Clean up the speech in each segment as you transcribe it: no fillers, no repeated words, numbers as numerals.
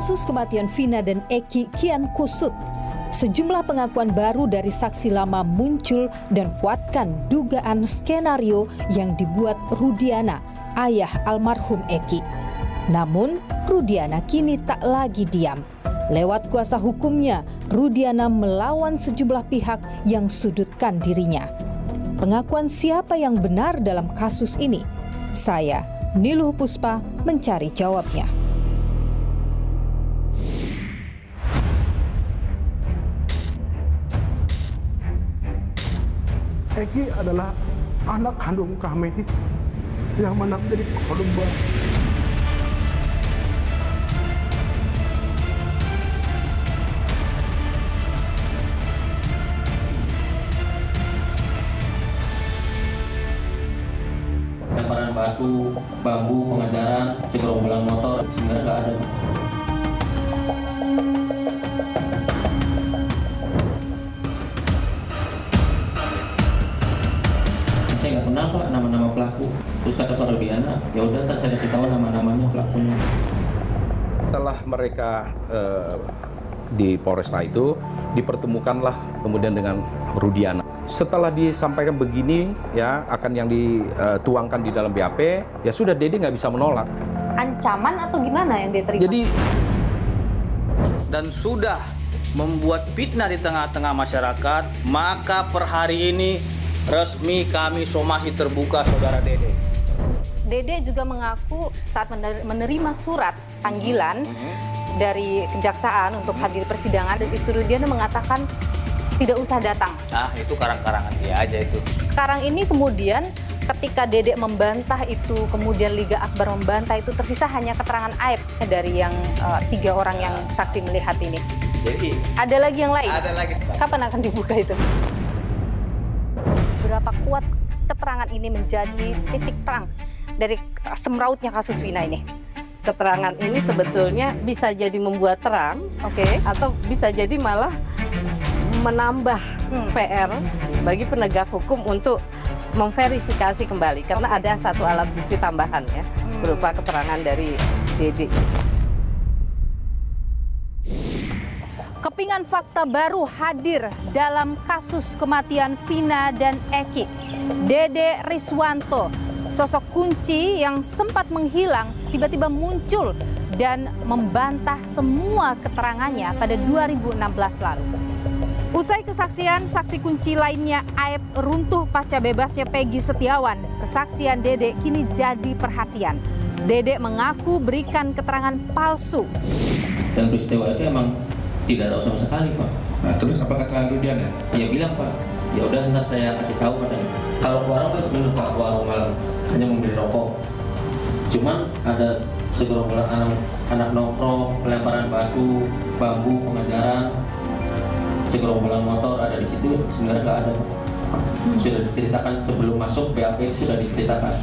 Kasus kematian Vina dan Eki kian kusut. Sejumlah pengakuan baru dari saksi lama muncul dan kuatkan dugaan skenario yang dibuat Rudiana, ayah almarhum Eki. Namun, Rudiana kini tak lagi diam. Lewat kuasa hukumnya, Rudiana melawan sejumlah pihak yang sudutkan dirinya. Pengakuan siapa yang benar dalam kasus ini? Saya, Niluh Puspa, mencari jawabnya. Eki adalah anak kandung kami yang mana menjadi korban. Lemparan batu, bambu, pengejaran, segerombolan motor, sebenarnya nggak ada. Saya nggak kenal Pak nama-nama pelaku. Terus kata Pak Rudiana, ya udah ntar saya kasih tahu nama-namanya pelakunya. Setelah mereka di Polresta itu dipertemukanlah kemudian dengan Rudiana. Setelah disampaikan begini ya akan yang dituangkan di dalam BAP, ya sudah Dede nggak bisa menolak. Ancaman atau gimana yang dia terima? Jadi dan sudah membuat fitnah di tengah-tengah masyarakat, maka per hari ini resmi kami somasi terbuka saudara Dede. Dede juga mengaku saat menerima surat panggilan dari kejaksaan untuk hadir persidangan, itu Rudiana mengatakan tidak usah datang. Ah, itu karang-karangan dia aja itu. Sekarang ini kemudian ketika Dede membantah itu, kemudian Liga Akbar membantah itu, tersisa hanya keterangan Aib dari yang 3 orang yang saksi melihat ini. Jadi ada lagi yang lain? ada lagi. Kapan akan dibuka itu? Seberapa kuat keterangan ini menjadi titik terang dari semrautnya kasus Vina ini? Keterangan ini sebetulnya bisa jadi membuat terang, atau bisa jadi malah menambah PR bagi penegak hukum untuk memverifikasi kembali, karena ada satu alat bukti tambahan ya, berupa keterangan dari Dede. Kepingan fakta baru hadir dalam kasus kematian Vina dan Eki. Dede Riswanto, sosok kunci yang sempat menghilang, tiba-tiba muncul dan membantah semua keterangannya pada 2016 lalu. Usai kesaksian saksi kunci lainnya Aib runtuh pasca bebasnya Peggy Setiawan, kesaksian Dede kini jadi perhatian. Dede mengaku berikan keterangan palsu. Dan peristiwa itu emang tidak tahu sama sekali Pak. Nah, terus apa kata Rudiana? Dia bilang Pak, ya udah ntar saya kasih tahu katanya. Kalau ke warung itu bener Pak, warung malam hanya membeli rokok. Cuman ada segerombolan anak nongkrong, pelemparan batu, bambu, pengejaran, segerombolan motor ada di situ, sebenarnya nggak ada. Sudah diceritakan sebelum masuk BAP, sudah diceritakan.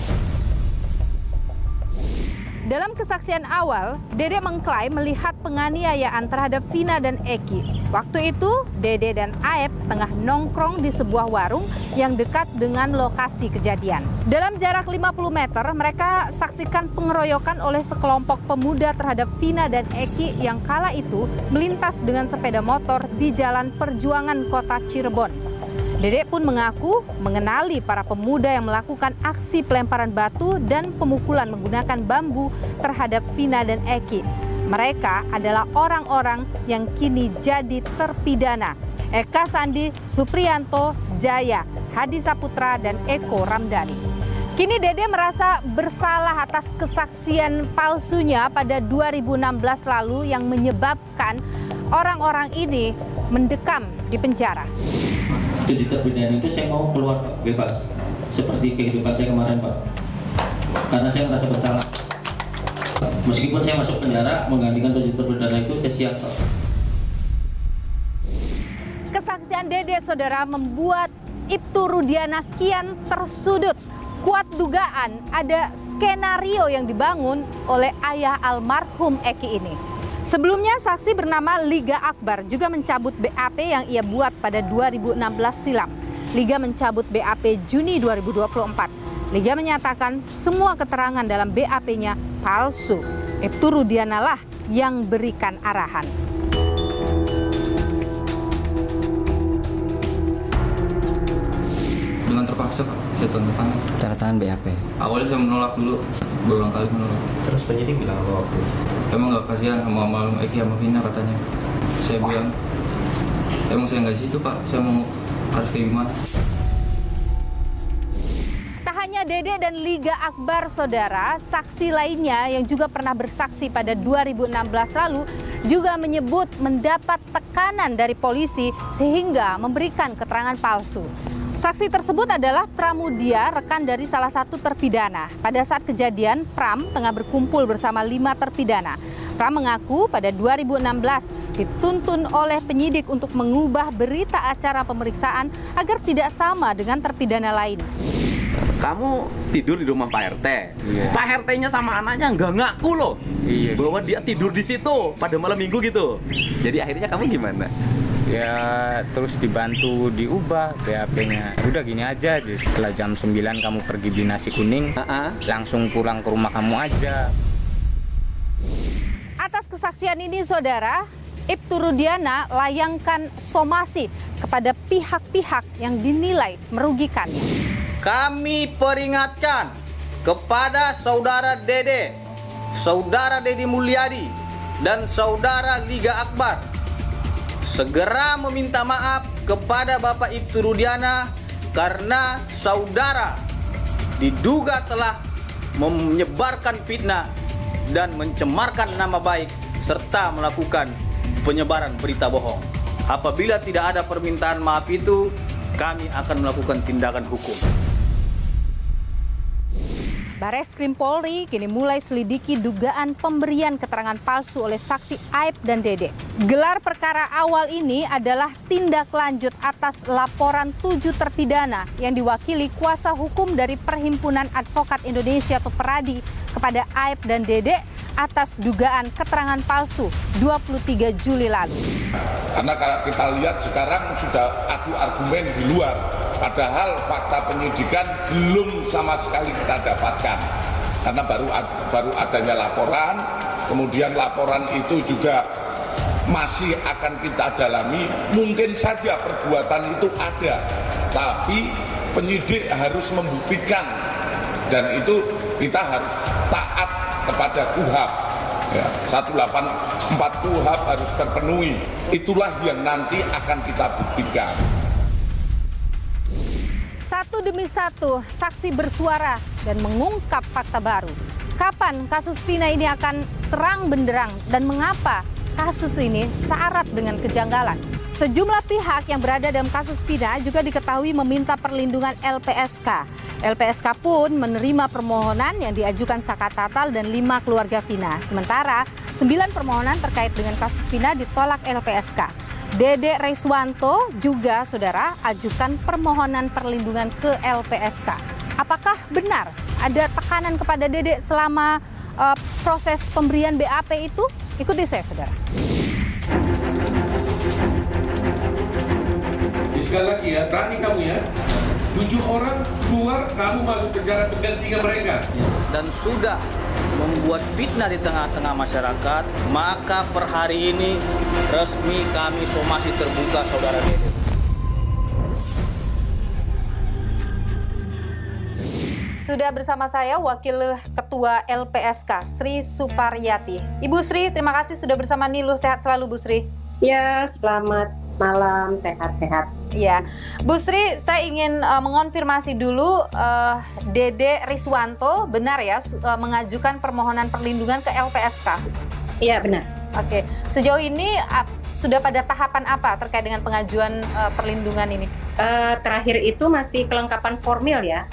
Dalam kesaksian awal, Dede mengklaim melihat penganiayaan terhadap Vina dan Eki. Waktu itu, Dede dan Aib tengah nongkrong di sebuah warung yang dekat dengan lokasi kejadian. Dalam jarak 50 meter, mereka saksikan pengeroyokan oleh sekelompok pemuda terhadap Vina dan Eki yang kala itu melintas dengan sepeda motor di Jalan Perjuangan Kota Cirebon. Dede pun mengaku mengenali para pemuda yang melakukan aksi pelemparan batu dan pemukulan menggunakan bambu terhadap Vina dan Eki. Mereka adalah orang-orang yang kini jadi terpidana. Eka Sandi, Supriyanto, Jaya, Hadi Saputra, dan Eko Ramdhani. Kini Dede merasa bersalah atas kesaksian palsunya pada 2016 lalu yang menyebabkan orang-orang ini mendekam di penjara. Ketika terpidana itu saya mau keluar Pak, bebas. Seperti kehidupan saya kemarin Pak. Karena saya merasa bersalah. Meskipun saya masuk penjara, menggantikan tujuh terpidana itu saya siap Pak. Kesaksian Dede, saudara, membuat Ibtu Rudiana kian tersudut. Kuat dugaan ada skenario yang dibangun oleh ayah almarhum Eki ini. Sebelumnya, saksi bernama Liga Akbar juga mencabut BAP yang ia buat pada 2016 silam. Liga mencabut BAP Juni 2024. Liga menyatakan semua keterangan dalam BAP-nya palsu. Ibtu Rudiana lah yang berikan arahan. Dengan terpaksa Pak, saya tanda tangan. Tanda tangan BAP. Awalnya saya menolak dulu, berulang kali menolak. Terus penyidik bilang apa waktu itu? Emang nggak kasihan sama almarhum Eki sama Vina katanya. Saya bilang, emang saya nggak di situ Pak, saya mau harus kayak gimana. Tak hanya Dede dan Liga Akbar, saudara, saksi lainnya yang juga pernah bersaksi pada 2016 lalu juga menyebut mendapat tekanan dari polisi sehingga memberikan keterangan palsu. Saksi tersebut adalah Pramudia, rekan dari salah satu terpidana. Pada saat kejadian, Pram tengah berkumpul bersama 5 terpidana. Pram mengaku pada 2016 dituntun oleh penyidik untuk mengubah berita acara pemeriksaan agar tidak sama dengan terpidana lain. Kamu tidur di rumah Pak RT. Pak RT-nya sama anaknya nggak ngaku loh. Bahwa dia tidur di situ pada malam minggu gitu. Jadi akhirnya kamu gimana? Ya terus dibantu diubah BAP-nya. Udah gini aja, setelah jam 9 kamu pergi beli nasi kuning, langsung pulang ke rumah kamu aja. Atas kesaksian ini, saudara, Ibtu Rudiana layangkan somasi kepada pihak-pihak yang dinilai merugikannya. Kami peringatkan kepada saudara Dede, saudara Dedi Mulyadi, dan saudara Liga Akbar segera meminta maaf kepada Bapak Ibtu Rudiana karena saudara diduga telah menyebarkan fitnah dan mencemarkan nama baik serta melakukan penyebaran berita bohong. Apabila tidak ada permintaan maaf itu, kami akan melakukan tindakan hukum. Bareskrim Polri kini mulai selidiki dugaan pemberian keterangan palsu oleh saksi Aib dan Dede. Gelar perkara awal ini adalah tindak lanjut atas laporan 7 terpidana yang diwakili kuasa hukum dari Perhimpunan Advokat Indonesia atau PERADI kepada Aib dan Dede atas dugaan keterangan palsu 23 Juli lalu. Karena kalau kita lihat sekarang sudah adu argumen di luar, padahal fakta penyidikan belum sama sekali kita dapatkan. Karena baru adanya laporan, kemudian laporan itu juga masih akan kita dalami. Mungkin saja perbuatan itu ada, tapi penyidik harus membuktikan, dan itu kita harus taat kepada KUHAP. Ya, 184 KUHAP harus terpenuhi. Itulah yang nanti akan kita buktikan. Satu demi satu, saksi bersuara dan mengungkap fakta baru. Kapan kasus Vina ini akan terang benderang dan mengapa kasus ini syarat dengan kejanggalan? Sejumlah pihak yang berada dalam kasus Vina juga diketahui meminta perlindungan LPSK. LPSK pun menerima permohonan yang diajukan Saka Tatal dan 5 keluarga Vina. Sementara 9 permohonan terkait dengan kasus Vina ditolak LPSK. Dede Reswanto juga, saudara, ajukan permohonan perlindungan ke LPSK. Apakah benar ada tekanan kepada Dede selama proses pemberian BAP itu? Ikuti saya, saudara. Sekali lagi ya, berani kamu ya. 7 orang keluar, kamu masuk penjara penggantinya mereka. Dan sudah membuat fitnah di tengah-tengah masyarakat, maka per hari ini resmi kami somasi terbuka saudara Dede. Sudah bersama saya Wakil Ketua LPSK Sri Suparyati. Ibu Sri, terima kasih sudah bersama Niluh. Sehat selalu Bu Sri. Ya, selamat malam, sehat-sehat. Ya, Bu Sri, saya ingin mengonfirmasi dulu Dede Reswanto benar ya mengajukan permohonan perlindungan ke LPSK? Iya, benar. Oke, sejauh ini sudah pada tahapan apa terkait dengan pengajuan perlindungan ini? Terakhir itu masih kelengkapan formil ya,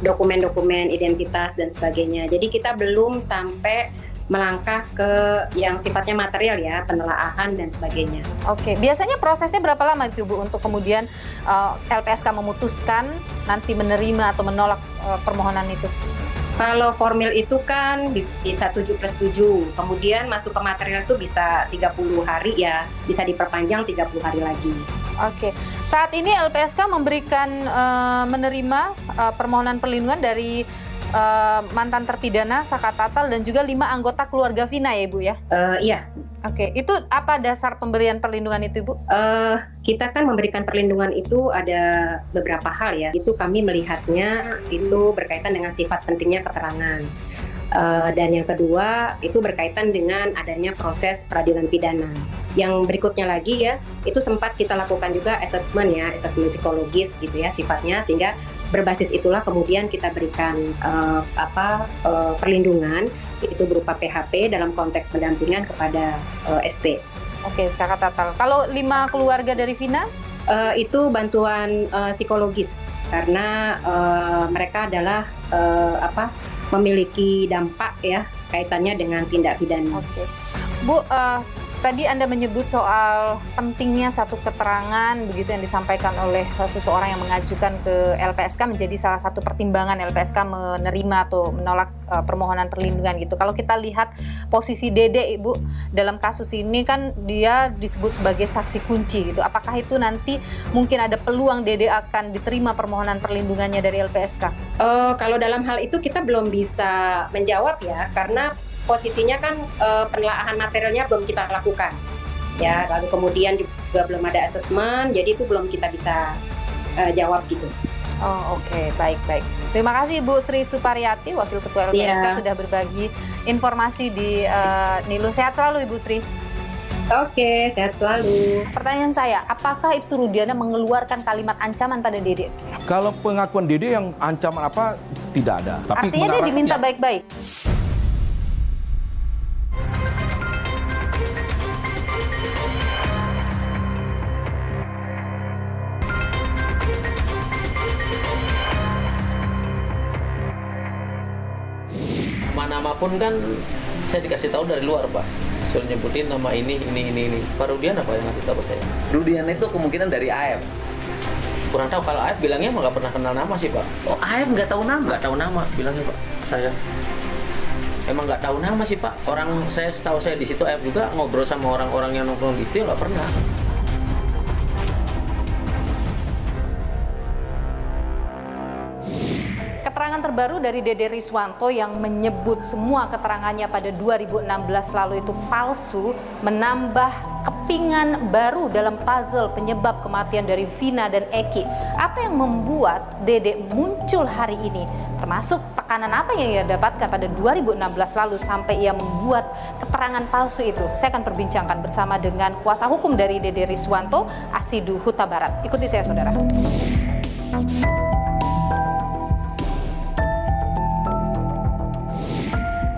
dokumen-dokumen identitas dan sebagainya. Jadi kita belum sampai melangkah ke yang sifatnya material ya, penelaahan dan sebagainya. Oke, biasanya prosesnya berapa lama itu Bu untuk kemudian LPSK memutuskan nanti menerima atau menolak permohonan itu? Kalau formil itu kan bisa 7+7, kemudian masuk ke material itu bisa 30 hari ya, bisa diperpanjang 30 hari lagi. Oke, saat ini LPSK memberikan menerima permohonan perlindungan dari mantan terpidana Saka Tatal dan juga 5 anggota keluarga Vina ya Ibu ya? Iya. Oke, itu apa dasar pemberian perlindungan itu Ibu? Kita kan memberikan perlindungan itu ada beberapa hal ya. Itu kami melihatnya itu berkaitan dengan sifat pentingnya keterangan. Dan yang kedua itu berkaitan dengan adanya proses peradilan pidana. Yang berikutnya lagi ya, itu sempat kita lakukan juga asesmen psikologis gitu ya sifatnya, sehingga berbasis itulah kemudian kita berikan perlindungan itu berupa PHP dalam konteks pendampingan kepada SP. Oke, Saka Tatal. Kalau 5 keluarga dari Vina? Itu bantuan psikologis karena mereka adalah memiliki dampak ya kaitannya dengan tindak pidana. Oke. Bu, tadi Anda menyebut soal pentingnya satu keterangan begitu yang disampaikan oleh seseorang yang mengajukan ke LPSK menjadi salah satu pertimbangan LPSK menerima atau menolak permohonan perlindungan gitu. Kalau kita lihat posisi Dede Ibu dalam kasus ini kan dia disebut sebagai saksi kunci gitu. Apakah itu nanti mungkin ada peluang Dede akan diterima permohonan perlindungannya dari LPSK? Kalau dalam hal itu kita belum bisa menjawab ya karena posisinya kan penelaahan materialnya belum kita lakukan ya, lalu kemudian juga belum ada asesmen, jadi itu belum kita bisa jawab gitu. Oh oke, baik. Terima kasih Bu Sri Suparyati, Wakil Ketua LPSK sudah berbagi informasi di Nilu. Sehat selalu Ibu Sri. Oke, sehat selalu. Pertanyaan saya, apakah itu Rudiana mengeluarkan kalimat ancaman pada Dede? Kalau pengakuan Dede yang ancaman apa tidak ada. Tapi artinya dia diminta baik-baik. Nama pun kan saya dikasih tahu dari luar Pak, suruh nyebutin nama ini. Pak Rudian apa yang ngasih tahu saya? Rudian itu kemungkinan dari AF. Kurang tahu, kalau AF bilangnya emang nggak pernah kenal nama sih Pak. Oh, AF nggak tahu nama? Nggak tahu nama bilangnya Pak, saya. Emang nggak tahu nama sih Pak. Orang saya setahu saya di situ AF juga ngobrol sama orang-orang yang nongkrong di situ nggak pernah. Keterangan terbaru dari Dede Riswanto yang menyebut semua keterangannya pada 2016 lalu itu palsu menambah kepingan baru dalam puzzle penyebab kematian dari Vina dan Eki. Apa yang membuat Dede muncul hari ini? Termasuk tekanan apa yang ia dapatkan pada 2016 lalu sampai ia membuat keterangan palsu itu? Saya akan perbincangkan bersama dengan kuasa hukum dari Dede Riswanto, Asidu Huta Barat. Ikuti saya saudara.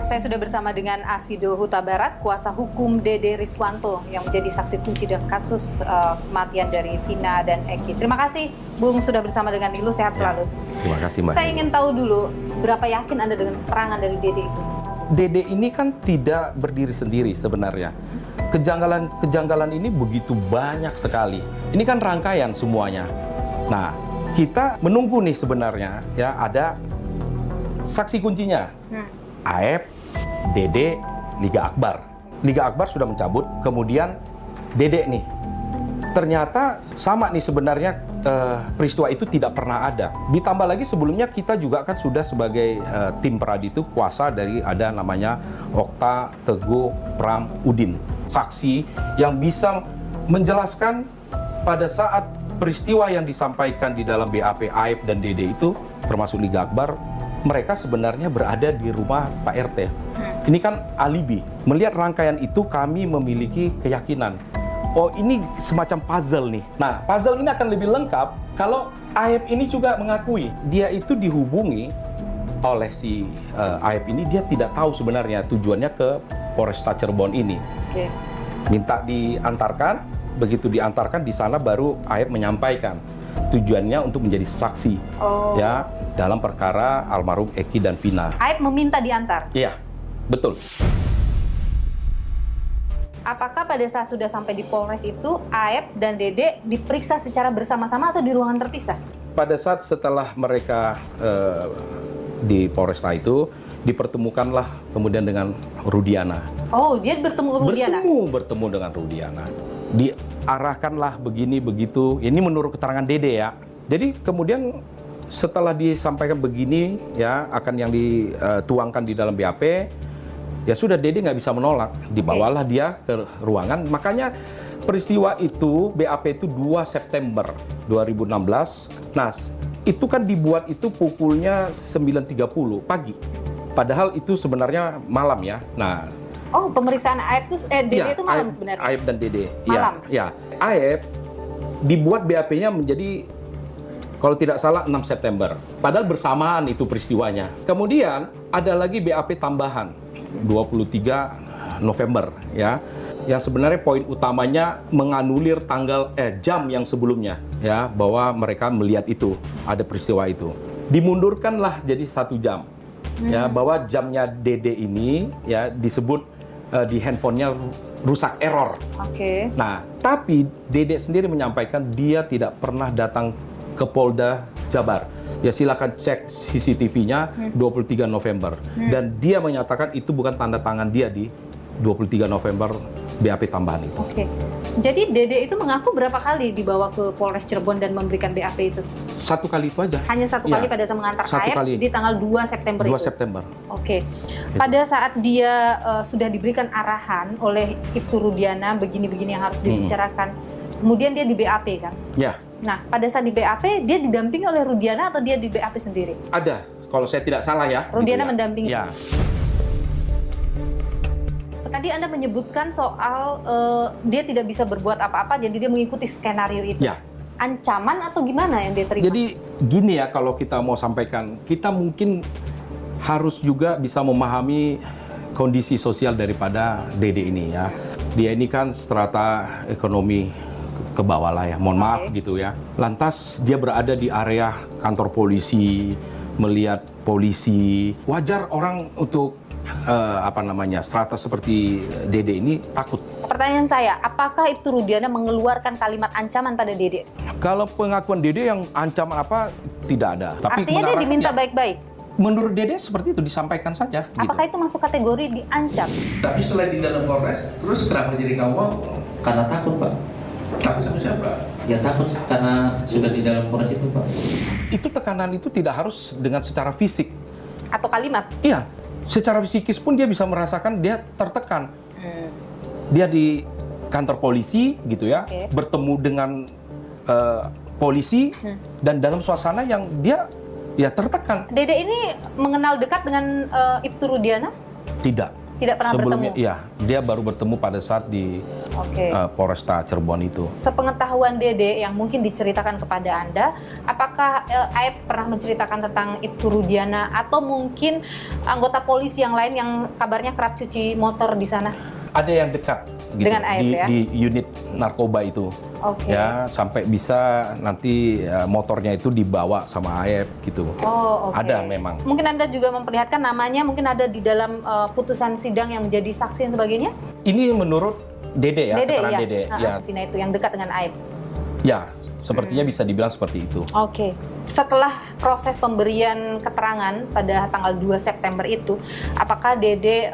Saya sudah bersama dengan Asido Huta Barat, kuasa hukum Dede Riswanto yang menjadi saksi kunci dalam kasus kematian dari Vina dan Eki. Terima kasih Bung sudah bersama dengan Nilu, sehat selalu. Terima kasih Mbak. Saya ingin tahu dulu, seberapa yakin Anda dengan keterangan dari Dede itu? Dede ini kan tidak berdiri sendiri sebenarnya. Kejanggalan ini begitu banyak sekali. Ini kan rangkaian semuanya. Nah, kita menunggu nih sebenarnya ya ada saksi kuncinya. AF, Dede, Liga Akbar. Liga Akbar sudah mencabut, kemudian Dede nih. Ternyata sama nih sebenarnya peristiwa itu tidak pernah ada. Ditambah lagi sebelumnya kita juga kan sudah sebagai tim peradi itu kuasa dari ada namanya Okta, Teguh, Pram, Udin. Saksi yang bisa menjelaskan pada saat peristiwa yang disampaikan di dalam BAP AF dan Dede itu termasuk Liga Akbar, mereka sebenarnya berada di rumah Pak RT. Ini kan alibi. Melihat rangkaian itu kami memiliki keyakinan. Oh ini semacam puzzle nih. Nah puzzle ini akan lebih lengkap kalau AF ini juga mengakui. Dia itu dihubungi oleh si AF ini. Dia tidak tahu sebenarnya tujuannya ke Polresta Cirebon ini. Oke. Minta diantarkan. Begitu diantarkan di sana baru AF menyampaikan tujuannya untuk menjadi saksi. Ya. Dalam perkara almarhum Eki dan Vina. AF meminta diantar? Iya, betul. Apakah pada saat sudah sampai di Polres itu, AF dan Dede diperiksa secara bersama-sama atau di ruangan terpisah? Pada saat setelah mereka di Polresta itu, dipertemukanlah kemudian dengan Rudiana. Oh, dia bertemu Rudiana? Bertemu dengan Rudiana. Diarahkanlah begini, begitu. Ini menurut keterangan Dede ya. Jadi kemudian setelah disampaikan begini ya akan yang dituangkan di dalam BAP, ya sudah Dede nggak bisa menolak, dibawalah dia ke ruangan. Makanya peristiwa itu BAP itu 2 September 2016. Nah, itu kan dibuat itu pukulnya 9.30 pagi. Padahal itu sebenarnya malam ya. Nah, oh, pemeriksaan Aep itu Dede ya, itu malam sebenarnya. Aep dan Dede. Malam. Ya. Aep dibuat BAP-nya menjadi kalau tidak salah 6 September. Padahal bersamaan itu peristiwanya. Kemudian ada lagi BAP tambahan 23 November ya. Yang sebenarnya poin utamanya menganulir jam yang sebelumnya ya, bahwa mereka melihat itu ada peristiwa itu. Dimundurkanlah jadi 1 jam. Ya, bahwa jamnya Dede ini ya disebut di handphonenya rusak error. Oke. Nah, tapi Dede sendiri menyampaikan dia tidak pernah datang ke Polda Jabar. Ya silakan cek CCTV-nya 23 November. Dan dia menyatakan itu bukan tanda tangan dia di 23 November BAP tambahan itu. Oke. Jadi Dede itu mengaku berapa kali dibawa ke Polres Cirebon dan memberikan BAP itu? 1 kali itu aja. Hanya 1 kali pada saat mengantar Aep di tanggal 2 September 2 itu? September. Oke. Pada saat dia sudah diberikan arahan oleh Ibtu Rudiana begini-begini yang harus dibicarakan, kemudian dia di BAP kan? Ya. Nah, pada saat di BAP, dia didampingi oleh Rudiana atau dia di BAP sendiri? Ada, kalau saya tidak salah ya. Rudiana gitu ya. mendampingi? Ya. Tadi Anda menyebutkan soal dia tidak bisa berbuat apa-apa, jadi dia mengikuti skenario itu. Ya. Ancaman atau gimana yang dia terima? Jadi gini ya, kalau kita mau sampaikan, kita mungkin harus juga bisa memahami kondisi sosial daripada Dede ini ya. Dia ini kan strata ekonomi ke bawah lah ya, mohon maaf gitu ya. Lantas dia berada di area kantor polisi, melihat polisi. Wajar orang untuk strata seperti Dede ini takut. Pertanyaan saya, apakah Ibtu Rudiana mengeluarkan kalimat ancaman pada Dede? Kalau pengakuan Dede yang ancaman apa tidak ada. Tapi artinya dia diminta baik-baik? Menurut Dede seperti itu, disampaikan saja. Apakah itu masuk kategori diancam? Tapi selain di dalam Polres, terus kenapa jadi kamu? Karena takut, Pak. Takut sama siapa? Ya takut karena sudah di dalam Polres itu, Pak. Itu tekanan itu tidak harus dengan secara fisik. Atau kalimat? Iya, secara psikis pun dia bisa merasakan dia tertekan. Dia di kantor polisi gitu ya, bertemu dengan polisi dan dalam suasana yang dia ya tertekan. Dede ini mengenal dekat dengan Ibtu Rudiana? Tidak. Tidak pernah Sebelumnya, bertemu? Iya, dia baru bertemu pada saat di Polresta Cirebon itu. Sepengetahuan Dede yang mungkin diceritakan kepada Anda, apakah Aep pernah menceritakan tentang Ibtu Rudiana atau mungkin anggota polisi yang lain yang kabarnya kerap cuci motor di sana? Ada yang dekat gitu, dengan Aep, di unit narkoba itu. Ya, sampai bisa nanti motornya itu dibawa sama Aep gitu. Ada memang. Mungkin Anda juga memperlihatkan namanya, mungkin ada di dalam putusan sidang yang menjadi saksi dan sebagainya? Ini menurut Dede ya, keterangan Dede. Ya. Vina itu yang dekat dengan Aep. Ya, sepertinya bisa dibilang seperti itu. Oke. Setelah proses pemberian keterangan pada tanggal 2 September itu, apakah Dede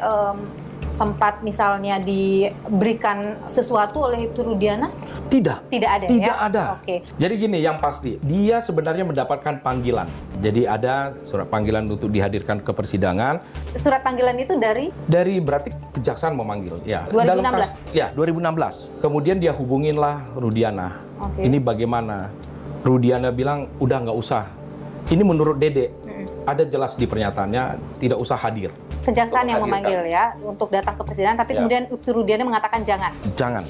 sempat misalnya diberikan sesuatu oleh Ibtu Rudiana? Tidak. Tidak ada Tidak ya? ada. Oke. Jadi gini, yang pasti, dia sebenarnya mendapatkan panggilan. Jadi ada surat panggilan untuk dihadirkan ke persidangan. Surat panggilan itu dari? Dari berarti kejaksaan memanggil. Ya. 2016? Ya, 2016. Kemudian dia hubunginlah Rudiana. Ini bagaimana? Rudiana bilang, udah nggak usah. Ini menurut Dede. Ada jelas di pernyataannya, tidak usah hadir. Kejaksaan yang memanggil ya, untuk datang ke persidangan, tapi kemudian Ibtu Rudiana mengatakan jangan. Jangan.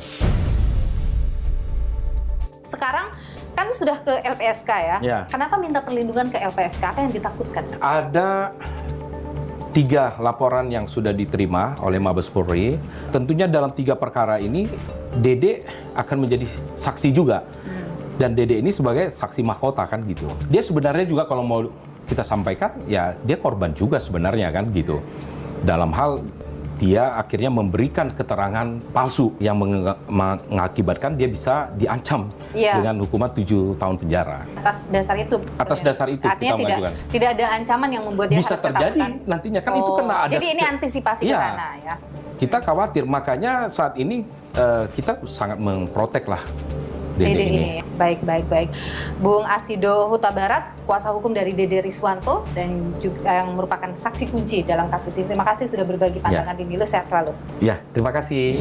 Sekarang kan sudah ke LPSK ya. Kenapa minta perlindungan ke LPSK? Apa yang ditakutkan? Ada 3 laporan yang sudah diterima oleh Mabes Polri. Tentunya dalam 3 perkara ini, Dede akan menjadi saksi juga. Dan Dede ini sebagai saksi mahkota kan gitu. Dia sebenarnya juga kalau mau kita sampaikan, ya dia korban juga sebenarnya kan gitu. Dalam hal dia akhirnya memberikan keterangan palsu yang mengakibatkan dia bisa diancam dengan hukuman 7 tahun penjara. Atas dasar itu? Atas dasar itu artinya kita mengajukan. Tidak ada ancaman yang membuat dia bisa harus terjadi ketakutan? nantinya kan itu kena ada. Jadi ini antisipasi ke sana ya? Kita khawatir, makanya saat ini kita sangat memprotek lah Dede ini. Baik. Bung Asido Huta Barat, kuasa hukum dari Dede Riswanto dan juga yang merupakan saksi kunci dalam kasus ini. Terima kasih sudah berbagi pandangan di Milo. Sehat selalu. Ya, terima kasih.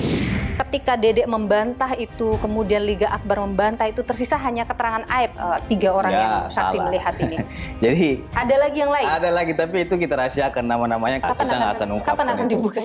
Ketika Dede membantah itu, kemudian Liga Akbar membantah itu, tersisa hanya keterangan Aib, 3 orang yang saksi melihat ini. Jadi Ada lagi yang lain? ada lagi, tapi itu kita rahasiakan nama-namanya. Kita nggak akan ungkapkan. Kapan akan dibuka?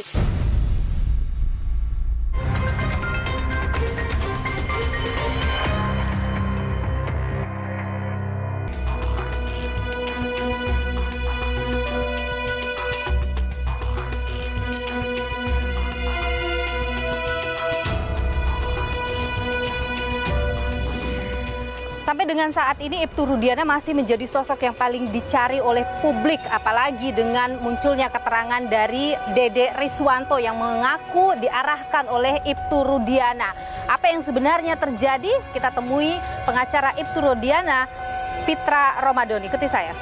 Sampai dengan saat ini Ibtu Rudiana masih menjadi sosok yang paling dicari oleh publik, apalagi dengan munculnya keterangan dari Dede Riswanto yang mengaku diarahkan oleh Ibtu Rudiana. Apa yang sebenarnya terjadi? Kita temui pengacara Ibtu Rudiana, Pitra Romadoni. Ikuti saya.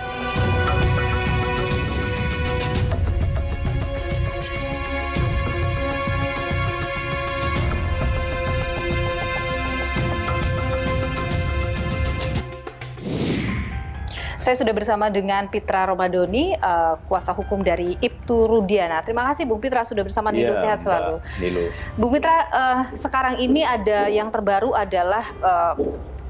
Saya sudah bersama dengan Pitra Romadoni, kuasa hukum dari Ibtu Rudiana. Terima kasih Bung Pitra sudah bersama Nilo. Sehat selalu. Nilo. Bung Pitra, sekarang ini ada yang terbaru adalah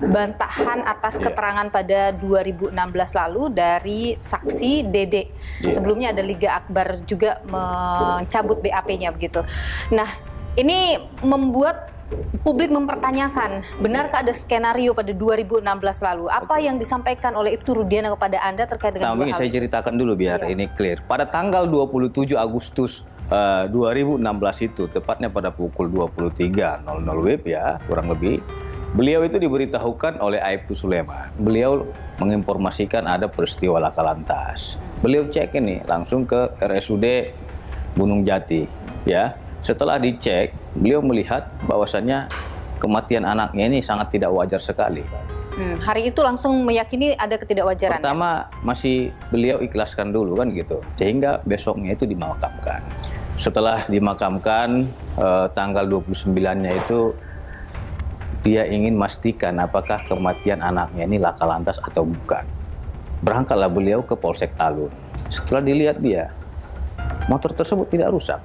bantahan atas keterangan pada 2016 lalu dari saksi Dede. Sebelumnya ada Liga Akbar juga mencabut BAP-nya begitu. Nah, ini membuat publik mempertanyakan, benarkah ada skenario pada 2016 lalu? Apa yang disampaikan oleh Ibtu Rudiana kepada Anda terkait dengan dua hal? Saya ceritakan dulu biar ini clear. Pada tanggal 27 Agustus 2016 itu, tepatnya pada pukul 23.00 WIB ya, kurang lebih, beliau itu diberitahukan oleh Aibtu Sulaiman. Beliau menginformasikan ada peristiwa laka lantas. Beliau cek ini langsung ke RSUD Gunung Jati, ya. Setelah dicek, beliau melihat bahwasannya kematian anaknya ini sangat tidak wajar sekali. Hari itu langsung meyakini ada ketidakwajaran. Pertama masih beliau ikhlaskan dulu kan gitu, sehingga besoknya itu dimakamkan. Setelah dimakamkan tanggal 29-nya itu dia ingin memastikan apakah kematian anaknya ini laka lantas atau bukan. Berangkatlah beliau ke Polsek Talun. Setelah dilihat dia, motor tersebut tidak rusak.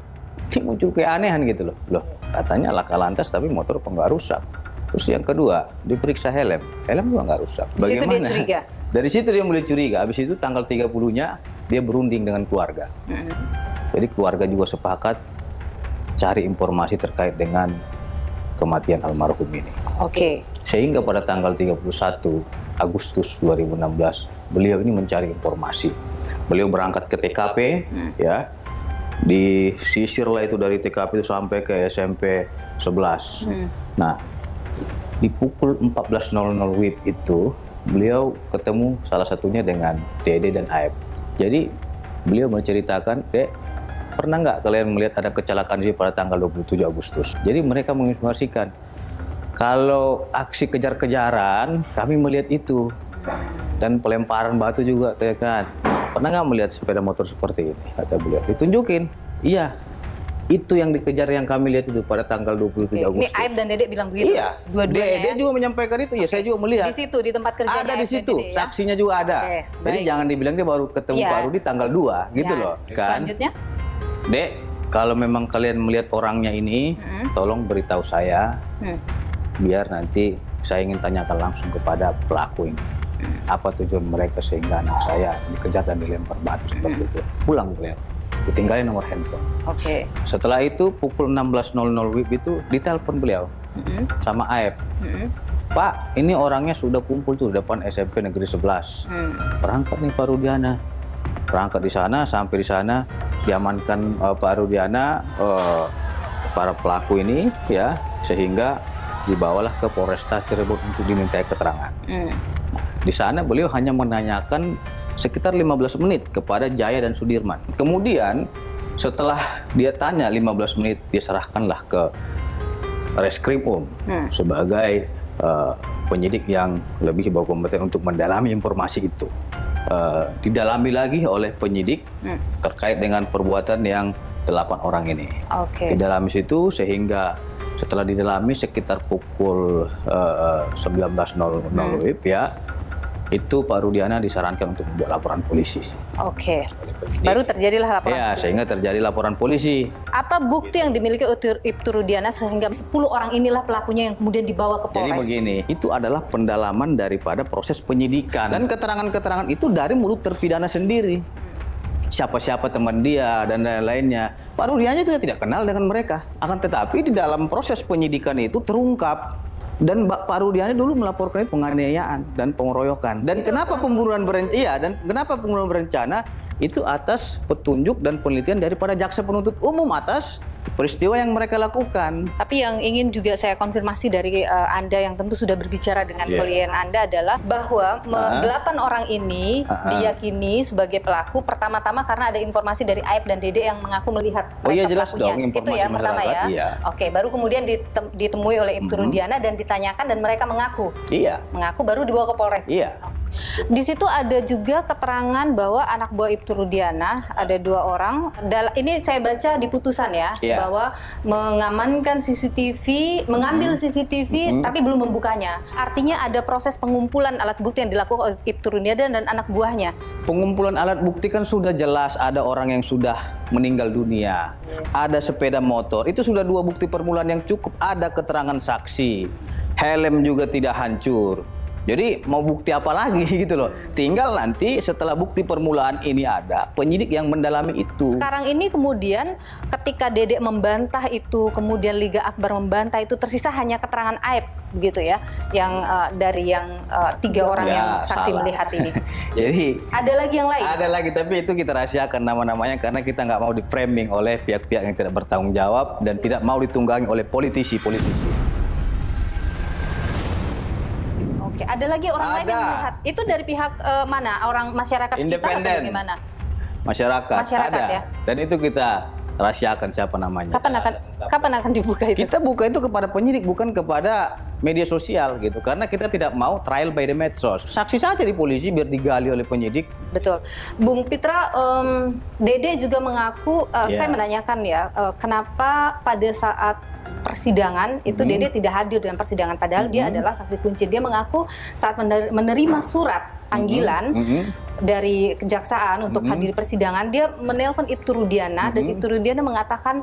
Ini muncul keanehan gitu loh. Katanya laka lantas tapi motor kok nggak rusak. Terus yang kedua, diperiksa helm juga nggak rusak. Bagaimana? Situ dia curiga? Dari situ dia mulai curiga. Habis itu tanggal 30-nya dia berunding dengan keluarga. Jadi keluarga juga sepakat cari informasi terkait dengan kematian almarhum ini. Oke. Sehingga pada tanggal 31 Agustus 2016, beliau ini mencari informasi. Beliau berangkat ke TKP, ya. Disisirlah itu dari TKP itu sampai ke SMP 11. Nah, di pukul 14.00 WIB itu beliau ketemu salah satunya dengan Dede dan Aib. Jadi beliau menceritakan, Dek, pernah nggak kalian melihat ada kecelakaan ini pada tanggal 27 Agustus? Jadi mereka menginformasikan, kalau aksi kejar-kejaran kami melihat itu, dan pelemparan batu juga, kan? Pernah nggak melihat sepeda motor seperti ini? Kata beliau. Ditunjukin. Iya. Itu yang dikejar yang kami lihat itu pada tanggal 27 Agustus. Ini Aib dan Dede bilang begitu? Iya. Dua-duanya. Dede juga menyampaikan itu. Ya, saya juga melihat. Di situ, di tempat kerja. Ada di situ. Saksinya juga ada. Jadi jangan dibilang dia baru ketemu Pak Rudi tanggal 2. Gitu loh. Kan? Selanjutnya? Dek, kalau memang kalian melihat orangnya ini, tolong beritahu saya. Biar nanti saya ingin tanyakan langsung kepada pelaku ini. Apa tujuan mereka sehingga anak saya dikejar dan dilempar batu seperti itu. Pulang beliau, ditinggalin nomor handphone. Oke. Setelah itu pukul 16.00 WIB itu ditelepon beliau sama Aib. Pak, ini orangnya sudah kumpul tuh depan SMP Negeri 11. Berangkat nih Pak Rudiana. Berangkat di sana, sampai di sana diamankan Pak Rudiana, para pelaku ini ya, sehingga dibawalah ke Polresta Cirebon untuk dimintai keterangan. Di sana beliau hanya menanyakan sekitar 15 menit kepada Jaya dan Sudirman. Kemudian setelah dia tanya 15 menit, dia serahkanlah ke Reskrimum sebagai penyidik yang lebih berkompeten untuk mendalami informasi itu. Didalami lagi oleh penyidik terkait dengan perbuatan yang 8 orang ini. Didalami situ sehingga Setelah didalami sekitar pukul 19.00 WIB ya, itu Pak Rudiana disarankan untuk membuat laporan polisi. Oke. Baru terjadilah laporan. Ya, sehingga terjadi laporan polisi. Apa bukti yang dimiliki Ibtu Rudiana sehingga 10 orang inilah pelakunya yang kemudian dibawa ke Jadi Polres? begini, itu adalah pendalaman daripada proses penyidikan. Dan keterangan-keterangan itu dari mulut terpidana sendiri. Siapa-siapa teman dia dan lain-lainnya. Pak Rudiana itu tidak kenal dengan mereka. Akan tetapi di dalam proses penyidikan itu terungkap. Dan Pak Rudiana dulu melaporkan itu penganiayaan dan pengeroyokan. Dan kenapa pembunuhan berencana? Dan kenapa pembunuhan berencana? Itu atas petunjuk dan penelitian daripada jaksa penuntut umum atas peristiwa yang mereka lakukan. Tapi yang ingin juga saya konfirmasi dari Anda yang tentu sudah berbicara dengan klien Anda adalah bahwa 8 orang ini diyakini sebagai pelaku pertama-tama karena ada informasi dari Aep dan Dede yang mengaku melihat Jelas pelakunya. dong, Itu ya pertama ya. Iya. Oke, baru kemudian ditemui oleh Ibtu Rudiana dan ditanyakan dan mereka mengaku. Iya. Mengaku baru dibawa ke Polres. Iya. Di situ ada juga keterangan bahwa anak buah Ibtu Rudiana ada 2 orang. Ini saya baca di putusan ya, bahwa mengamankan CCTV, mengambil CCTV, tapi belum membukanya. Artinya ada proses pengumpulan alat bukti yang dilakukan oleh Ibtu Rudiana dan anak buahnya. Pengumpulan alat bukti kan sudah jelas, ada orang yang sudah meninggal dunia, ada sepeda motor, itu sudah 2 bukti permulaan yang cukup, ada keterangan saksi, helm juga tidak hancur. Jadi mau bukti apa lagi gitu loh. Tinggal nanti setelah bukti permulaan ini ada, penyidik yang mendalami itu. Sekarang ini kemudian ketika Dedek membantah itu, kemudian Liga Akbar membantah itu, tersisa hanya keterangan Aep begitu ya, yang dari yang 3 orang yang saksi melihat ini. Jadi ada lagi yang lain? Ada lagi, tapi itu kita rahasiakan nama-namanya karena kita nggak mau di-framing oleh pihak-pihak yang tidak bertanggung jawab dan tidak mau ditunggangi oleh politisi-politisi. Oke, ada lagi orang lain yang melihat. Itu dari pihak mana? Orang masyarakat sekitar atau bagaimana? Masyarakat ada. Ya? Dan itu kita rahasiakan siapa namanya. Kapan akan dibuka itu? Kita buka itu kepada penyidik, bukan kepada media sosial gitu. Karena kita tidak mau trial by the medsos. Saksi saja di polisi biar digali oleh penyidik. Betul. Bung Pitra, Dede juga mengaku, saya menanyakan ya, kenapa pada saat persidangan itu Dede tidak hadir dalam persidangan, padahal dia adalah saksi kunci. Dia mengaku saat menerima surat panggilan dari kejaksaan untuk hadir persidangan, dia menelpon Ibtu Rudiana dan Ibtu Rudiana mengatakan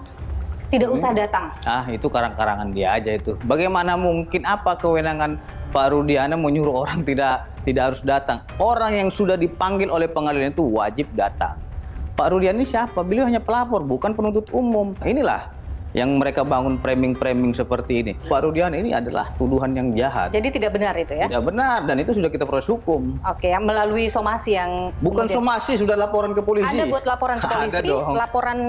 tidak usah datang. Itu karang-karangan dia aja itu. Bagaimana mungkin, apa kewenangan Pak Rudiana menyuruh orang tidak harus datang? Orang yang sudah dipanggil oleh pengadilan itu wajib datang. Pak Rudiana ini siapa? Beliau hanya pelapor, bukan penuntut umum. Inilah yang mereka bangun framing-framing seperti ini. Pak Rudiana ini adalah tuduhan yang jahat. Jadi tidak benar itu ya? Tidak benar, dan itu sudah kita proses hukum. Oke, melalui somasi yang... Bukan somasi, sudah laporan ke polisi. Ada buat laporan ke polisi? Laporan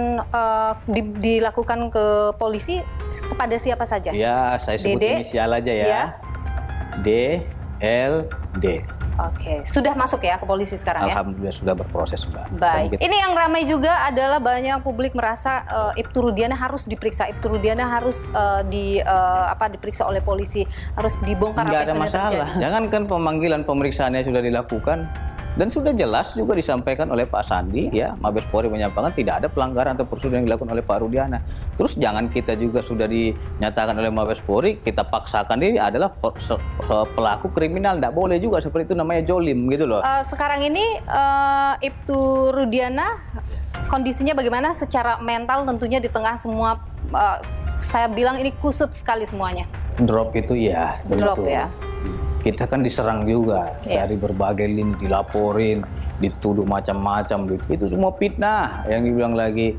dilakukan ke polisi kepada siapa saja? Ya, saya sebut inisial aja ya. D, L, D. Oke, sudah masuk ya ke polisi sekarang ya? Alhamdulillah sudah berproses, Mbak. Baik. Ini yang ramai juga adalah banyak publik merasa Ibtu Rudiana harus diperiksa. Ibtu Rudiana harus diperiksa oleh polisi, harus dibongkar apa yang ada masalah. Jangankan pemanggilan, pemeriksaannya sudah dilakukan. Dan sudah jelas juga disampaikan oleh Pak Sandi, ya, Mabes Polri menyampaikan tidak ada pelanggaran atau prosedur yang dilakukan oleh Pak Rudiana. Terus jangan kita juga sudah dinyatakan oleh Mabes Polri, kita paksakan diri adalah pelaku kriminal. Tidak boleh juga seperti itu, namanya jolim gitu loh. Sekarang ini Ibtu Rudiana kondisinya bagaimana secara mental, tentunya di tengah semua, saya bilang ini kusut sekali semuanya. Drop itu ya. Drop ya. Kita kan diserang juga dari berbagai lini, dilaporin, dituduh macam-macam, itu semua fitnah. Yang dibilang lagi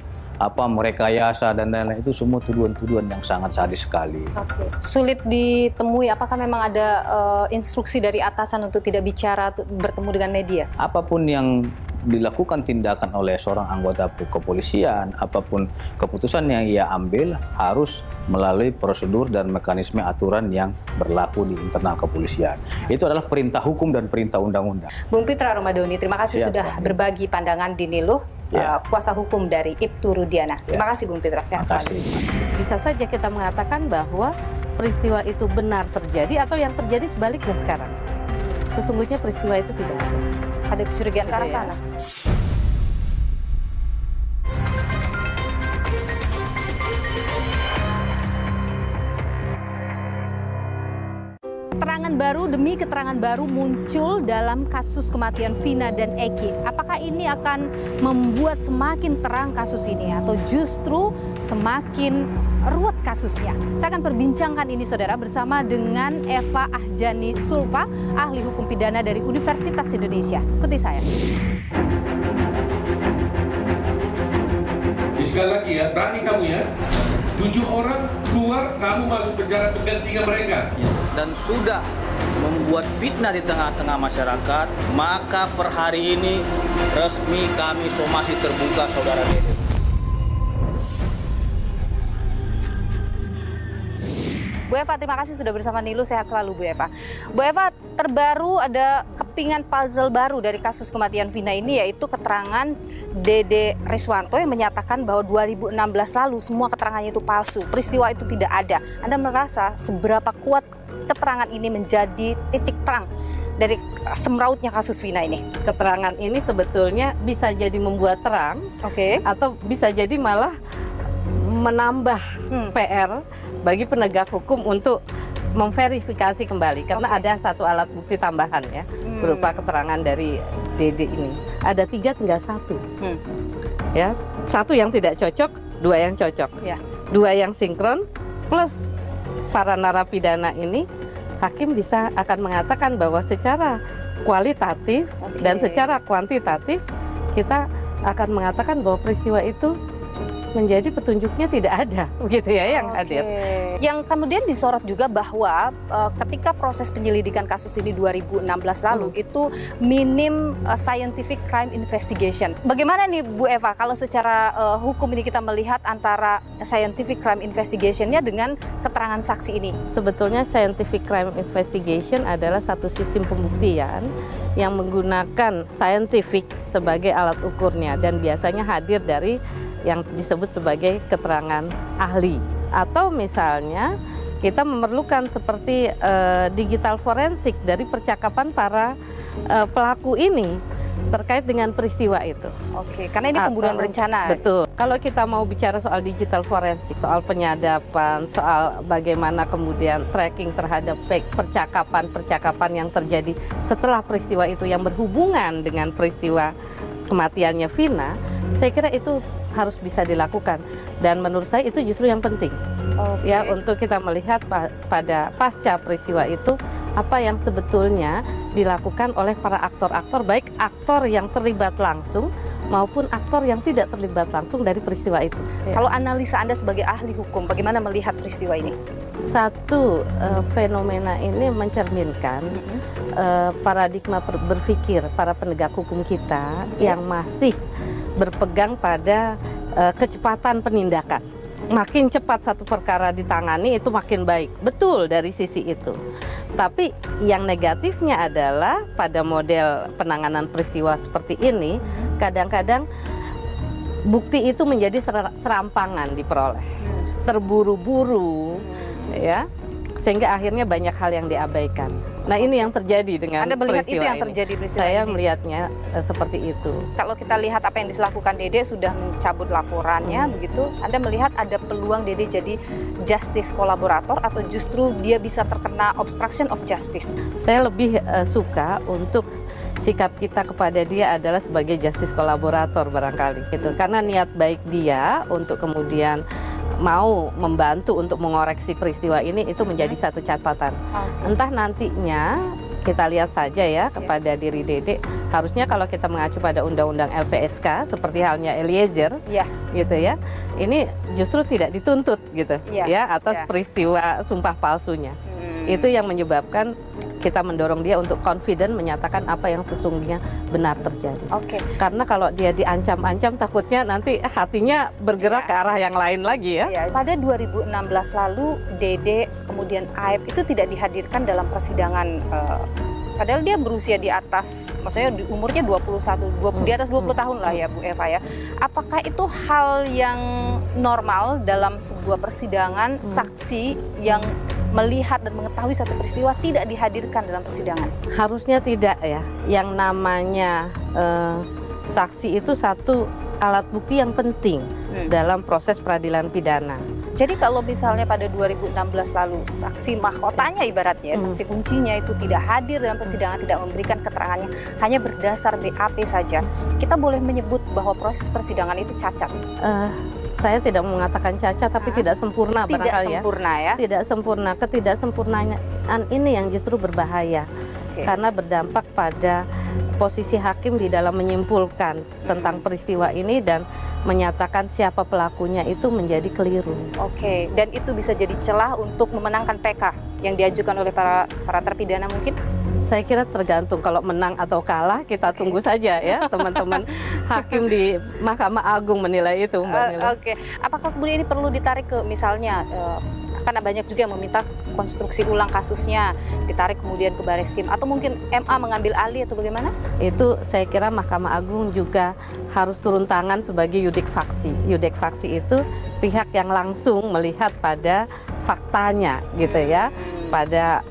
merekayasa dan lain-lain, itu semua tuduhan-tuduhan yang sangat sadis sekali. Sulit ditemui. Apakah memang ada instruksi dari atasan untuk tidak bicara, bertemu dengan media? Apapun yang dilakukan tindakan oleh seorang anggota kepolisian, apapun keputusan yang ia ambil harus melalui prosedur dan mekanisme aturan yang berlaku di internal kepolisian. Itu adalah perintah hukum dan perintah undang-undang. Bung Pitra Romadoni, terima kasih sudah berbagi pandangan di Niluh, kuasa hukum dari Ibtu Rudiana. Terima kasih Bung Pitra, sehat selalu. Bisa saja kita mengatakan bahwa peristiwa itu benar terjadi atau yang terjadi sebaliknya sekarang. Sesungguhnya peristiwa itu tidak ada. Ada kecurigaan ke arah sana. terbaru demi keterangan baru muncul dalam kasus kematian Vina dan Eki. Apakah ini akan membuat semakin terang kasus ini atau justru semakin ruwet kasusnya? Saya akan perbincangkan ini saudara bersama dengan Eva Ahjani Sulfa, ahli hukum pidana dari Universitas Indonesia. Ikuti saya. Sekali lagi ya, berani kamu ya. 7 orang keluar, kamu masuk penjara bergantian mereka. Dan sudah membuat fitnah di tengah-tengah masyarakat, maka per hari ini resmi kami somasi terbuka saudara Dede. Bu Eva, terima kasih sudah bersama Nilu. Sehat selalu Bu Eva. Bu Eva, terbaru ada kepingan puzzle baru dari kasus kematian Vina ini, yaitu keterangan Dede Riswanto yang menyatakan bahwa 2016 lalu semua keterangannya itu palsu, peristiwa itu tidak ada. Anda merasa seberapa kuat keterangan ini menjadi titik terang dari semrautnya kasus Vina ini? Keterangan ini sebetulnya bisa jadi membuat terang, atau bisa jadi malah menambah PR bagi penegak hukum untuk memverifikasi kembali, karena ada satu alat bukti tambahan ya, berupa keterangan dari Dede ini. Ada 3 tinggal 1, ya, 1 yang tidak cocok, 2 yang cocok, 2 yang sinkron, plus para narapidana ini, hakim bisa akan mengatakan bahwa secara kualitatif dan secara kuantitatif kita akan mengatakan bahwa peristiwa itu menjadi petunjuknya tidak ada, begitu ya yang hadir. Yang kemudian disorot juga bahwa ketika proses penyelidikan kasus ini 2016 lalu itu minim scientific crime investigation. Bagaimana nih Bu Eva kalau secara hukum ini kita melihat antara scientific crime investigation-nya dengan keterangan saksi ini? Sebetulnya scientific crime investigation adalah satu sistem pembuktian yang menggunakan scientific sebagai alat ukurnya dan biasanya hadir dari yang disebut sebagai keterangan ahli. Atau misalnya kita memerlukan seperti digital forensik dari percakapan para pelaku ini terkait dengan peristiwa itu. Karena ini pembunuhan berencana. Betul. Kalau kita mau bicara soal digital forensik, soal penyadapan, soal bagaimana kemudian tracking terhadap percakapan-percakapan yang terjadi setelah peristiwa itu yang berhubungan dengan peristiwa kematiannya Vina, saya kira itu harus bisa dilakukan, dan menurut saya itu justru yang penting ya, untuk kita melihat pada pasca peristiwa itu apa yang sebetulnya dilakukan oleh para aktor-aktor, baik aktor yang terlibat langsung maupun aktor yang tidak terlibat langsung dari peristiwa itu. Kalau analisa Anda sebagai ahli hukum, bagaimana melihat peristiwa ini? Satu, fenomena ini mencerminkan paradigma berpikir para penegak hukum kita yang masih berpegang pada kecepatan penindakan. Makin cepat satu perkara ditangani itu makin baik. Betul dari sisi itu. Tapi yang negatifnya adalah pada model penanganan peristiwa seperti ini, kadang-kadang bukti itu menjadi serampangan diperoleh. Terburu-buru ya. Sehingga akhirnya banyak hal yang diabaikan. Nah, ini yang terjadi dengan Anda melihat peristiwa itu yang ini. terjadi peristiwa Saya ini? melihatnya seperti itu. Kalau kita lihat apa yang dilakukan Dede, sudah mencabut laporannya, begitu. Anda melihat ada peluang Dede jadi justice kolaborator atau justru dia bisa terkena obstruction of justice? Saya lebih suka untuk sikap kita kepada dia adalah sebagai justice kolaborator barangkali gitu. Karena niat baik dia untuk kemudian mau membantu untuk mengoreksi peristiwa ini itu menjadi satu catatan. Entah nantinya kita lihat saja ya kepada diri Dede, harusnya kalau kita mengacu pada undang-undang LPSK seperti halnya Eliezer gitu ya, ini justru tidak dituntut gitu ya atas peristiwa sumpah palsunya. Itu yang menyebabkan kita mendorong dia untuk confident menyatakan apa yang sesungguhnya benar terjadi. Karena kalau dia diancam-ancam takutnya nanti hatinya bergerak ke arah yang lain lagi ya. Pada 2016 lalu Dede kemudian Aep itu tidak dihadirkan dalam persidangan, padahal dia berusia di atas, maksudnya umurnya 21, di atas 20 tahun lah ya Bu Eva ya. Apakah itu hal yang normal dalam sebuah persidangan, saksi yang melihat dan mengetahui satu peristiwa tidak dihadirkan dalam persidangan? Harusnya tidak ya. Yang namanya saksi itu satu alat bukti yang penting dalam proses peradilan pidana. Jadi kalau misalnya pada 2016 lalu saksi mahkotanya ibaratnya, saksi kuncinya itu tidak hadir dalam persidangan, tidak memberikan keterangannya, hanya berdasar BAP saja, kita boleh menyebut bahwa proses persidangan itu cacat? Saya tidak mengatakan cacat, tapi tidak sempurna Tidak barangkali sempurna ya? Tidak sempurna. Ketidaksempurnaan ini yang justru berbahaya. Karena berdampak pada posisi hakim di dalam menyimpulkan tentang peristiwa ini dan menyatakan siapa pelakunya itu menjadi keliru. Oke, dan itu bisa jadi celah untuk memenangkan PK yang diajukan oleh para terpidana mungkin? Saya kira tergantung, kalau menang atau kalah kita tunggu saja ya teman-teman hakim di Mahkamah Agung menilai itu, Mbak Nila. Oke, apakah kemudian ini perlu ditarik ke misalnya karena banyak juga yang meminta konstruksi ulang kasusnya, ditarik kemudian ke Bareskrim atau mungkin MA mengambil alih atau bagaimana? Itu saya kira Mahkamah Agung juga harus turun tangan sebagai yudik faksi. Yudik faksi itu pihak yang langsung melihat pada faktanya gitu ya, pada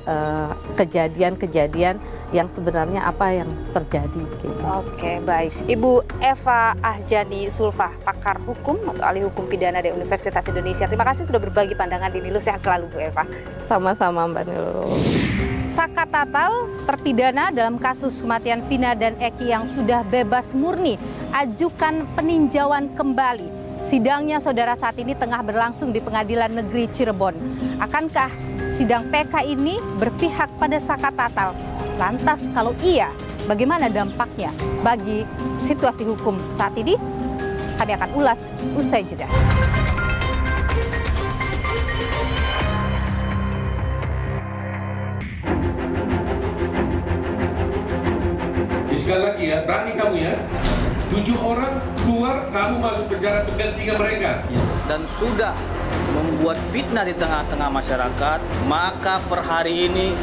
kejadian-kejadian yang sebenarnya apa yang terjadi gitu. Oke, baik. Ibu Eva Ahjani Sulfah, pakar hukum atau ahli hukum pidana dari Universitas Indonesia. Terima kasih sudah berbagi pandangan di Nilu. Sehat selalu Bu Eva. Sama-sama Mbak Nilu. Saka Tatal, terpidana dalam kasus kematian Vina dan Eki yang sudah bebas murni, ajukan peninjauan kembali. Sidangnya saudara saat ini tengah berlangsung di Pengadilan Negeri Cirebon. Akankah sidang PK ini berpihak pada Saka Tatal? Lantas kalau iya, bagaimana dampaknya bagi situasi hukum saat ini? Kami akan ulas usai jeda. Sekali lagi ya, berani kamu ya. 7 orang keluar, kamu masuk penjara bergantian mereka. Dan sudah membuat fitnah di tengah-tengah masyarakat, maka per hari ini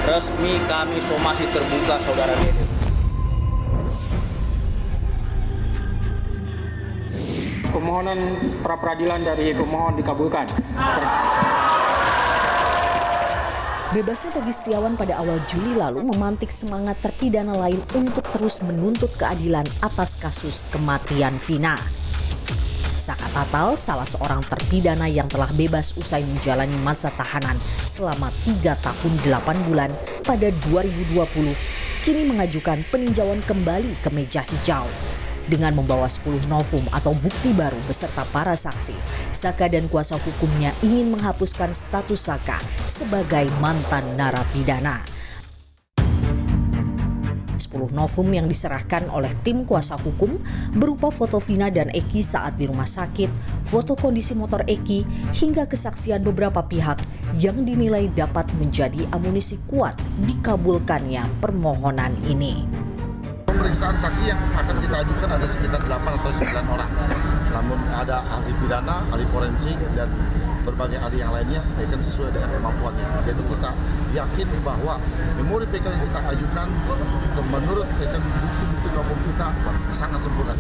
resmi kami somasi terbuka saudara Dede. Permohonan pra-peradilan dari pemohon dikabulkan. Bebasnya Peggy Setiawan pada awal Juli lalu memantik semangat terpidana lain untuk terus menuntut keadilan atas kasus kematian Vina. Saka Tatal, salah seorang terpidana yang telah bebas usai menjalani masa tahanan selama 3 tahun 8 bulan pada 2020, kini mengajukan peninjauan kembali ke meja hijau. Dengan membawa 10 novum atau bukti baru beserta para saksi, Saka dan kuasa hukumnya ingin menghapuskan status Saka sebagai mantan narapidana. 10 novum yang diserahkan oleh tim kuasa hukum berupa foto Vina dan Eki saat di rumah sakit, foto kondisi motor Eki, hingga kesaksian beberapa pihak yang dinilai dapat menjadi amunisi kuat dikabulkannya permohonan ini. Pemeriksaan saksi yang akan kita ajukan ada sekitar 8 atau 9 orang. Namun ada ahli pidana, ahli forensik, dan berbagai ahli yang lainnya akan sesuai dengan kemampuannya. Jadi kita yakin bahwa memori PK yang kita ajukan menurut bukti-bukti novum kita sangat sempurna.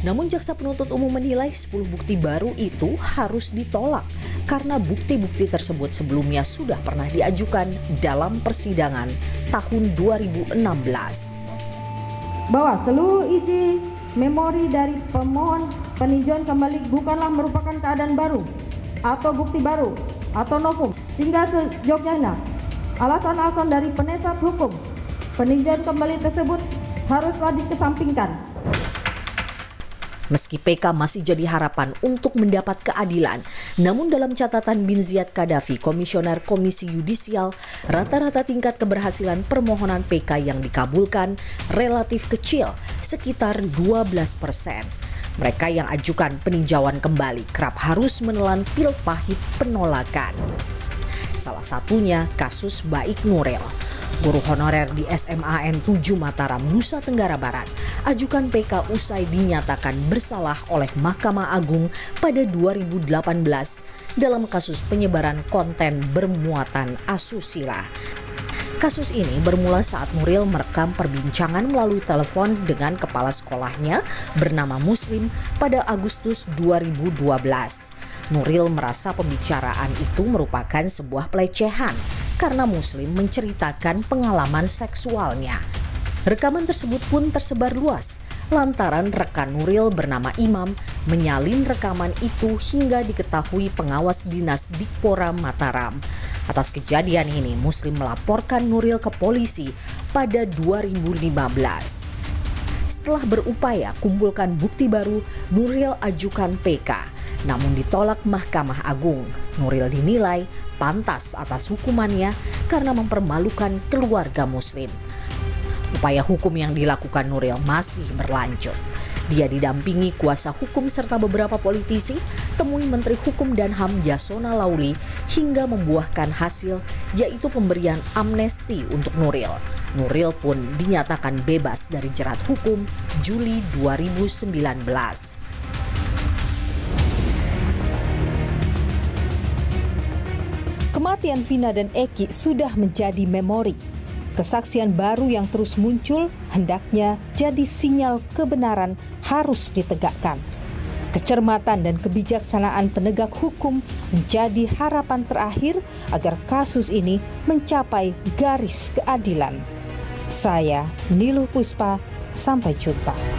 Namun jaksa penuntut umum menilai 10 bukti baru itu harus ditolak karena bukti-bukti tersebut sebelumnya sudah pernah diajukan dalam persidangan tahun 2016. Bahwa seluruh isi memori dari pemohon peninjauan kembali bukanlah merupakan keadaan baru atau bukti baru atau novum, sehingga sejognya alasan-alasan dari penasihat hukum peninjauan kembali tersebut haruslah dikesampingkan. Meski PK masih jadi harapan untuk mendapat keadilan, namun dalam catatan bin Ziyad Qaddafi, Komisioner Komisi Yudisial, rata-rata tingkat keberhasilan permohonan PK yang dikabulkan relatif kecil, sekitar 12%. Mereka yang ajukan peninjauan kembali kerap harus menelan pil pahit penolakan. Salah satunya kasus Baik Nuril, guru honorer di SMAN 7 Mataram, Nusa Tenggara Barat, ajukan PK usai dinyatakan bersalah oleh Mahkamah Agung pada 2018 dalam kasus penyebaran konten bermuatan asusila. Kasus ini bermula saat Nuril merekam perbincangan melalui telepon dengan kepala sekolahnya bernama Muslim pada Agustus 2012. Nuril merasa pembicaraan itu merupakan sebuah pelecehan karena Muslim menceritakan pengalaman seksualnya. Rekaman tersebut pun tersebar luas. lantaran rekan Nuril bernama Imam menyalin rekaman itu hingga diketahui pengawas dinas Dikpora Mataram. Atas kejadian ini, Muslim melaporkan Nuril ke polisi pada 2015. Setelah berupaya kumpulkan bukti baru, Nuril ajukan PK, namun ditolak Mahkamah Agung. Nuril dinilai pantas atas hukumannya karena mempermalukan keluarga Muslim. Upaya hukum yang dilakukan Nuril masih berlanjut. Dia didampingi kuasa hukum serta beberapa politisi, temui Menteri Hukum dan HAM Yasona Lauli hingga membuahkan hasil, yaitu pemberian amnesti untuk Nuril. Nuril pun dinyatakan bebas dari jerat hukum Juli 2019. Kematian Vina dan Eki sudah menjadi memori. Kesaksian baru yang terus muncul hendaknya jadi sinyal kebenaran harus ditegakkan. Kecermatan dan kebijaksanaan penegak hukum menjadi harapan terakhir agar kasus ini mencapai garis keadilan. Saya Niluh Puspa, sampai jumpa.